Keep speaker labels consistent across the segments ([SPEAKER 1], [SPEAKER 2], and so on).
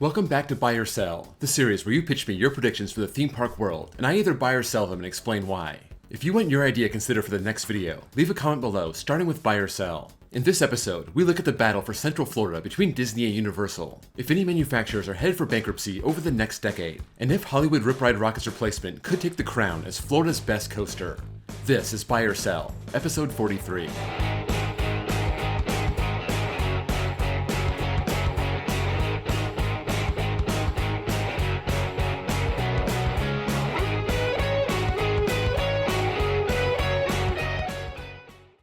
[SPEAKER 1] Welcome back to Buy or Sell, the series where you pitch me your predictions for the theme park world, and I either buy or sell them and explain why. If you want your idea considered for the next video, leave a comment below starting with buy or sell. In this episode, we look at the battle for Central Florida between Disney and Universal, if any manufacturers are headed for bankruptcy over the next decade, and if Hollywood Rip Ride Rocket's replacement could take the crown as Florida's best coaster. This is Buy or Sell, episode 43.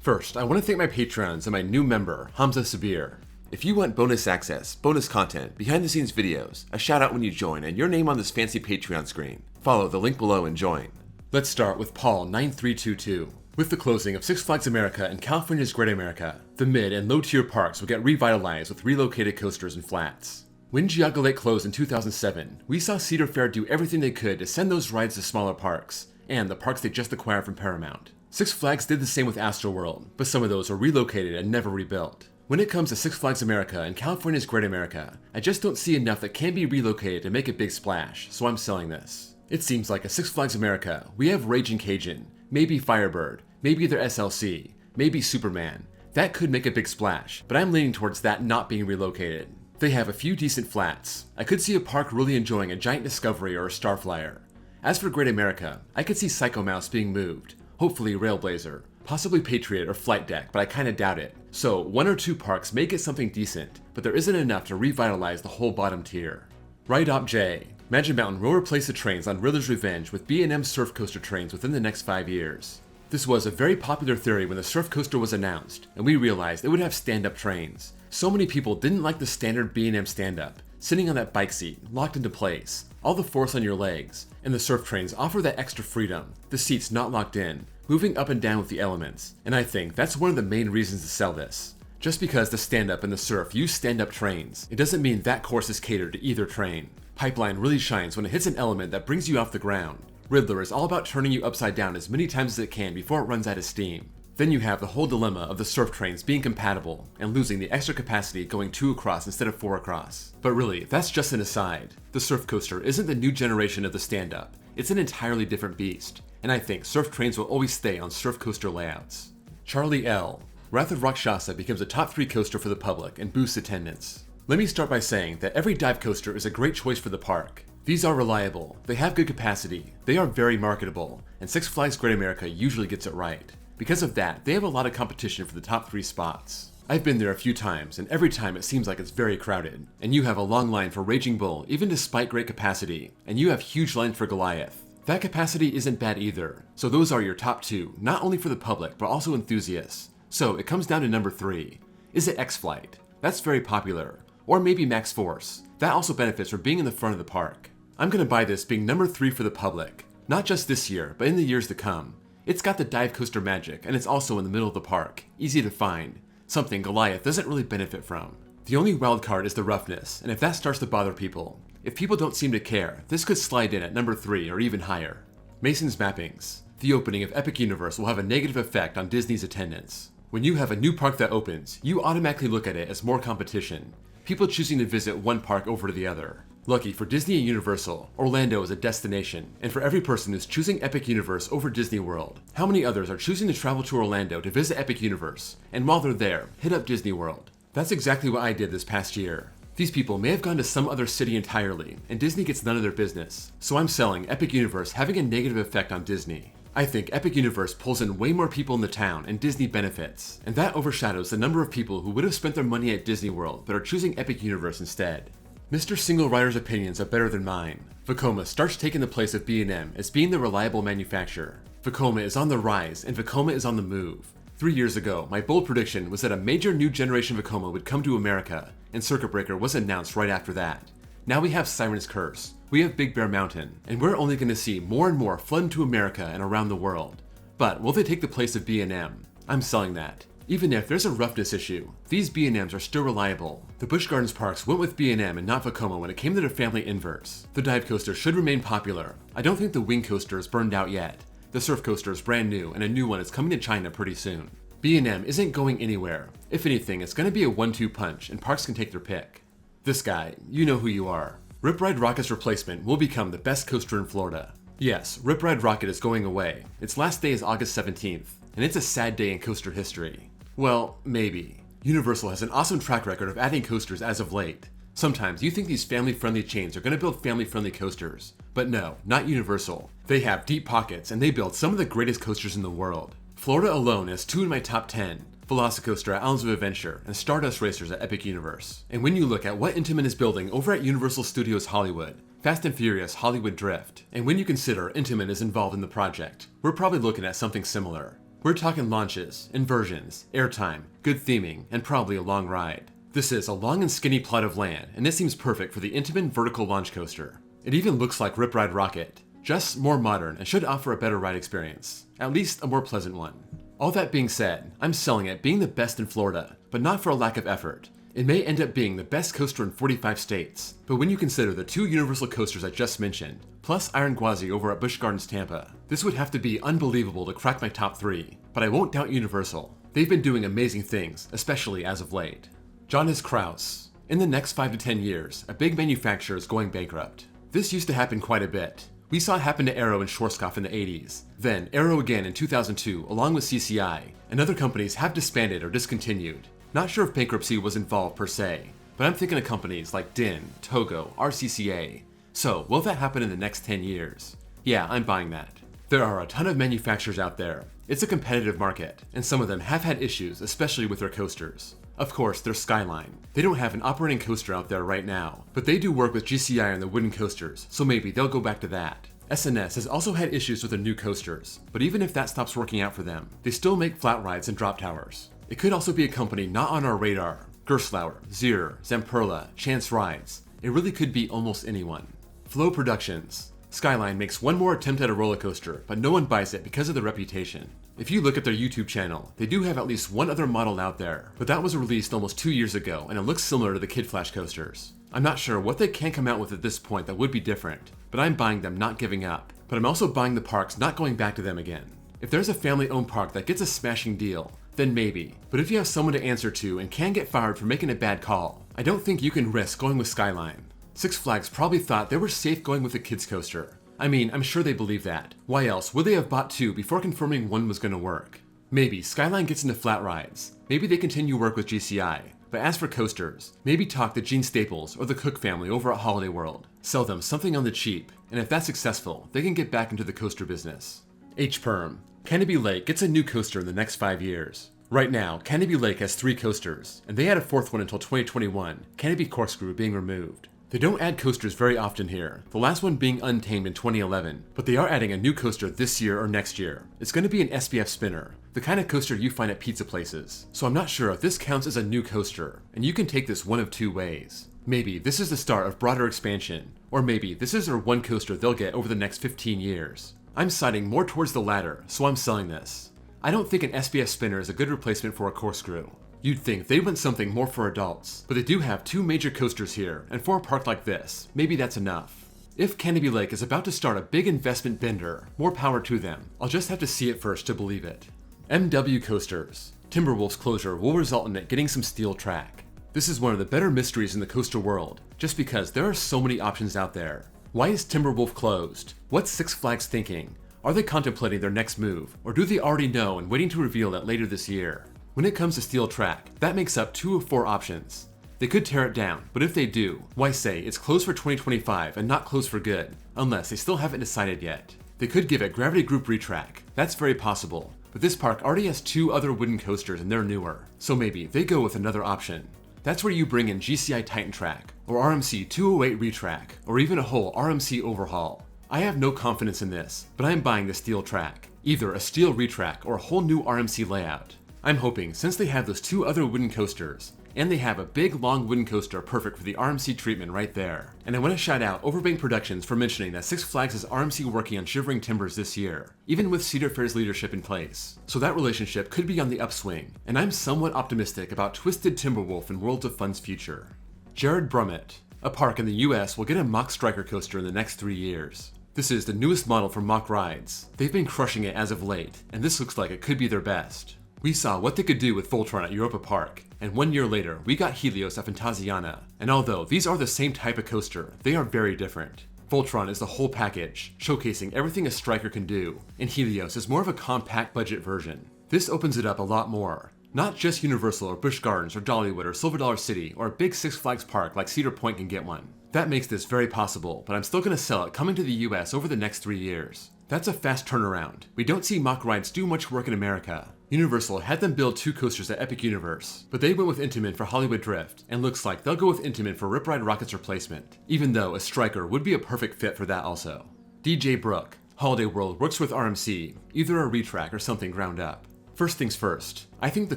[SPEAKER 1] First, I want to thank my Patreons and my new member, Hamza Sabir. If you want bonus access, bonus content, behind the scenes videos, a shout out when you join, and your name on this fancy Patreon screen, follow the link below and join. Let's start with Paul9322. With the closing of Six Flags America and California's Great America, the mid and low tier parks will get revitalized with relocated coasters and flats. When Geauga Lake closed in 2007, we saw Cedar Fair do everything they could to send those rides to smaller parks, and the parks they just acquired from Paramount. Six Flags did the same with Astroworld, but some of those were relocated and never rebuilt. When it comes to Six Flags America and California's Great America, I just don't see enough that can be relocated to make a big splash, so I'm selling this. It seems like at Six Flags America, we have Raging Cajun, maybe Firebird, maybe their SLC, maybe Superman. That could make a big splash, but I'm leaning towards that not being relocated. They have a few decent flats. I could see a park really enjoying a Giant Discovery or a Starflyer. As for Great America, I could see Psycho Mouse being moved. Hopefully Railblazer, possibly Patriot or Flight Deck, but I kinda doubt it. So one or two parks may get something decent, but there isn't enough to revitalize the whole bottom tier. Ride Op J. Magic Mountain will replace the trains on Riddler's Revenge with B&M Surf Coaster trains within the next 5 years. This was a very popular theory when the Surf Coaster was announced, and we realized it would have stand-up trains. So many people didn't like the standard B&M stand-up, sitting on that bike seat, locked into place, all the force on your legs, and the surf trains offer that extra freedom, the seats not locked in, moving up and down with the elements, and I think that's one of the main reasons to sell this. Just because the stand-up and the surf use stand-up trains, it doesn't mean that course is catered to either train. Pipeline really shines when it hits an element that brings you off the ground. Riddler is all about turning you upside down as many times as it can before it runs out of steam. Then you have the whole dilemma of the surf trains being compatible and losing the extra capacity going 2 across instead of 4 across. But really, that's just an aside. The surf coaster isn't the new generation of the stand-up. It's an entirely different beast, and I think surf trains will always stay on surf coaster layouts. Charlie L. Wrath of Rakshasa becomes a top 3 coaster for the public and boosts attendance. Let me start by saying that every dive coaster is a great choice for the park. These are reliable, they have good capacity, they are very marketable, and Six Flags Great America usually gets it right. Because of that, they have a lot of competition for the top 3 spots. I've been there a few times, and every time it seems like it's very crowded, and you have a long line for Raging Bull even despite great capacity, and you have huge lines for Goliath. That capacity isn't bad either, so those are your top 2, not only for the public, but also enthusiasts. So it comes down to number 3. Is it X-Flight? That's very popular. Or maybe Max Force. That also benefits from being in the front of the park. I'm gonna buy this being number 3 for the public. Not just this year, but in the years to come. It's got the dive coaster magic, and it's also in the middle of the park, easy to find, something Goliath doesn't really benefit from. The only wild card is the roughness, and if that starts to bother people, if people don't seem to care, this could slide in at number 3 or even higher. Mason's Mappings. The opening of Epic Universe will have a negative effect on Disney's attendance. When you have a new park that opens, you automatically look at it as more competition, people choosing to visit one park over the other. Lucky for Disney and Universal, Orlando is a destination, and for every person who's choosing Epic Universe over Disney World, how many others are choosing to travel to Orlando to visit Epic Universe, and while they're there, hit up Disney World? That's exactly what I did this past year. These people may have gone to some other city entirely, and Disney gets none of their business, so I'm selling Epic Universe having a negative effect on Disney. I think Epic Universe pulls in way more people in the town and Disney benefits, and that overshadows the number of people who would have spent their money at Disney World but are choosing Epic Universe instead. Mr. Single Rider's opinions are better than mine. Vekoma starts taking the place of B&M as being the reliable manufacturer. Vekoma is on the rise, and Vekoma is on the move. 3 years ago, my bold prediction was that a major new generation Vekoma would come to America, and Circuit Breaker was announced right after that. Now we have Siren's Curse, we have Big Bear Mountain, and we're only going to see more and more flood into America and around the world. But will they take the place of B&M? I'm selling that. Even if there's a roughness issue, these B&Ms are still reliable. The Busch Gardens parks went with B&M and not Vekoma when it came to their family inverts. The dive coaster should remain popular. I don't think the wing coaster is burned out yet. The surf coaster is brand new and a new one is coming to China pretty soon. B&M isn't going anywhere. If anything, it's going to be a 1-2 punch and parks can take their pick. This guy, you know who you are. Rip Ride Rocket's replacement will become the best coaster in Florida. Yes, Rip Ride Rockit is going away. Its last day is August 17th, and it's a sad day in coaster history. Well, maybe. Universal has an awesome track record of adding coasters as of late. Sometimes you think these family-friendly chains are going to build family-friendly coasters, but no, not Universal. They have deep pockets and they build some of the greatest coasters in the world. Florida alone has 2 in my top 10. Velocicoaster at Islands of Adventure, and Stardust Racers at Epic Universe. And when you look at what Intamin is building over at Universal Studios Hollywood, Fast and Furious Hollywood Drift, and when you consider Intamin is involved in the project, we're probably looking at something similar. We're talking launches, inversions, airtime, good theming, and probably a long ride. This is a long and skinny plot of land, and it seems perfect for the Intamin vertical launch coaster. It even looks like Rip Ride Rockit, just more modern and should offer a better ride experience, at least a more pleasant one. All that being said, I'm selling it being the best in Florida, but not for a lack of effort. It may end up being the best coaster in 45 states, but when you consider the 2 Universal coasters I just mentioned, plus Iron Gwazi over at Busch Gardens Tampa, this would have to be unbelievable to crack my top 3, but I won't doubt Universal. They've been doing amazing things, especially as of late. John is Kraus. In the next 5 to 10 years, a big manufacturer is going bankrupt. This used to happen quite a bit. We saw it happen to Arrow and Schwarzkopf in the 80s, then Arrow again in 2002 along with CCI, and other companies have disbanded or discontinued. Not sure if bankruptcy was involved per se, but I'm thinking of companies like DIN, Togo, RCCA. So, will that happen in the next 10 years? Yeah, I'm buying that. There are a ton of manufacturers out there. It's a competitive market, and some of them have had issues, especially with their coasters. Of course, there's Skyline. They don't have an operating coaster out there right now, but they do work with GCI on the wooden coasters, so maybe they'll go back to that. SNS has also had issues with their new coasters, but even if that stops working out for them, they still make flat rides and drop towers. It could also be a company not on our radar. Gerstlauer, Zier, Zamperla, Chance Rides. It really could be almost anyone. Flow Productions. Skyline makes one more attempt at a roller coaster, but no one buys it because of the reputation. If you look at their YouTube channel, they do have at least one other model out there, but that was released almost 2 years ago and it looks similar to the Kid Flash coasters. I'm not sure what they can come out with at this point that would be different, but I'm buying them not giving up. But I'm also buying the parks not going back to them again. If there's a family-owned park that gets a smashing deal, then maybe. But if you have someone to answer to and can get fired for making a bad call, I don't think you can risk going with Skyline. Six Flags probably thought they were safe going with a kids coaster. I mean, I'm sure they believe that. Why else would they have bought 2 before confirming one was gonna work? Maybe Skyline gets into flat rides. Maybe they continue work with GCI. But as for coasters, maybe talk to Gene Staples or the Cook family over at Holiday World. Sell them something on the cheap, and if that's successful, they can get back into the coaster business. H-Perm. Canobie Lake gets a new coaster in the next 5 years. Right now, Canobie Lake has 3 coasters, and they had a 4th one until 2021, Canobie Corkscrew being removed. They don't add coasters very often here, the last one being Untamed in 2011, but they are adding a new coaster this year or next year. It's going to be an SBF spinner, the kind of coaster you find at pizza places. So I'm not sure if this counts as a new coaster, and you can take this one of 2 ways. Maybe this is the start of broader expansion, or maybe this is their one coaster they'll get over the next 15 years. I'm siding more towards the latter, so I'm selling this. I don't think an SBF spinner is a good replacement for a corkscrew. You'd think they want something more for adults, but they do have 2 major coasters here, and for a park like this, maybe that's enough. If Canobie Lake is about to start a big investment bender, more power to them. I'll just have to see it first to believe it. MW Coasters. Timberwolf's closure will result in it getting some steel track. This is one of the better mysteries in the coaster world, just because there are so many options out there. Why is Timberwolf closed? What's Six Flags thinking? Are they contemplating their next move, or do they already know and waiting to reveal it later this year? When it comes to steel track, that makes up 2 of 4 options. They could tear it down, but if they do, why say it's closed for 2025 and not closed for good, unless they still haven't decided yet. They could give it Gravity Group retrack, that's very possible, but this park already has 2 other wooden coasters and they're newer, so maybe they go with another option. That's where you bring in GCI Titan Track, or RMC 208 retrack, or even a whole RMC overhaul. I have no confidence in this, but I'm buying the steel track, either a steel retrack or a whole new RMC layout. I'm hoping, since they have those 2 other wooden coasters, and they have a big long wooden coaster perfect for the RMC treatment right there. And I want to shout out Overbank Productions for mentioning that Six Flags is RMC working on Shivering Timbers this year, even with Cedar Fair's leadership in place. So that relationship could be on the upswing, and I'm somewhat optimistic about Twisted Timberwolf and Worlds of Fun's future. Jared Brummett. A park in the US will get a Mack Stryker coaster in the next 3 years. This is the newest model from Mack Rides. They've been crushing it as of late, and this looks like it could be their best. We saw what they could do with Vulture at Europa Park, and 1 year later, we got Helios at Fantasiana. And although these are the same type of coaster, they are very different. Voltron is the whole package, showcasing everything a Stryker can do, and Helios is more of a compact budget version. This opens it up a lot more. Not just Universal or Busch Gardens or Dollywood or Silver Dollar City or a big Six Flags park like Cedar Point can get one. That makes this very possible, but I'm still gonna sell it coming to the US over the next 3 years. That's a fast turnaround. We don't see Mack rides do much work in America. Universal had them build 2 coasters at Epic Universe, but they went with Intamin for Hollywood Drift, and looks like they'll go with Intamin for Rip Ride Rocket's replacement, even though a Stryker would be a perfect fit for that also. DJ Brook, Holiday World works with RMC, either a retrack or something ground up. First things first, I think the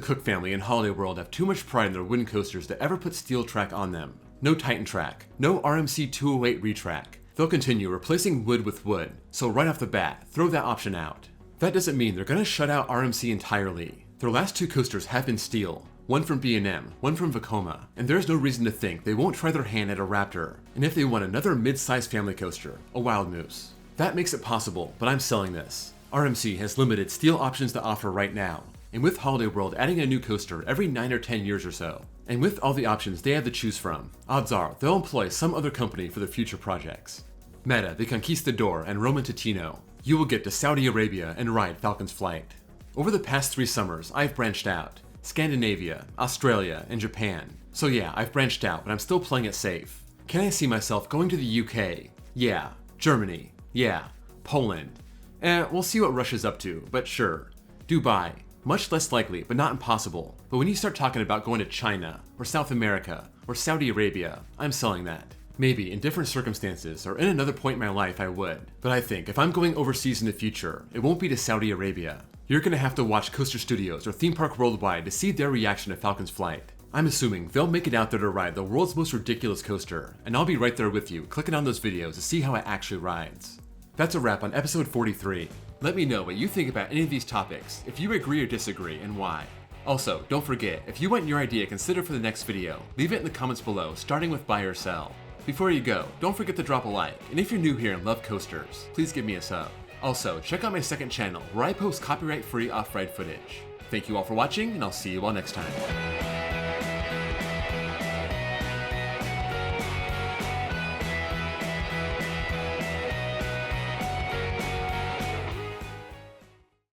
[SPEAKER 1] Cook family and Holiday World have too much pride in their wooden coasters to ever put steel track on them. No Titan track, no RMC 208 retrack. They'll continue replacing wood with wood, so right off the bat, throw that option out. That doesn't mean they're gonna shut out RMC entirely. Their last 2 coasters have been steel, one from B&M, one from Vekoma, and there's no reason to think they won't try their hand at a Raptor, and if they want another mid-sized family coaster, a Wild Moose. That makes it possible, but I'm selling this. RMC has limited steel options to offer right now, and with Holiday World adding a new coaster every 9 or 10 years or so, and with all the options they have to choose from, odds are they'll employ some other company for their future projects. Meta, the Conquistador, and Roman Titino, you will get to Saudi Arabia and ride Falcon's flight. Over the past 3 summers, I've branched out. Scandinavia, Australia, and Japan. So yeah, I've branched out, but I'm still playing it safe. Can I see myself going to the UK? Yeah. Germany? Yeah. Poland? We'll see what Russia's up to, but sure. Dubai? Much less likely, but not impossible. But when you start talking about going to China, or South America, or Saudi Arabia, I'm selling that. Maybe in different circumstances or in another point in my life I would, but I think if I'm going overseas in the future, it won't be to Saudi Arabia. You're gonna have to watch Coaster Studios or Theme Park Worldwide to see their reaction to Falcon's flight. I'm assuming they'll make it out there to ride the world's most ridiculous coaster, and I'll be right there with you, clicking on those videos to see how it actually rides. That's a wrap on episode 43. Let me know what you think about any of these topics, if you agree or disagree, and why. Also, don't forget, if you want your idea considered for the next video, leave it in the comments below, starting with buy or sell. Before you go, don't forget to drop a like, and if you're new here and love coasters, please give me a sub. Also, check out my second channel, where I post copyright-free off-ride footage. Thank you all for watching, and I'll see you all next time.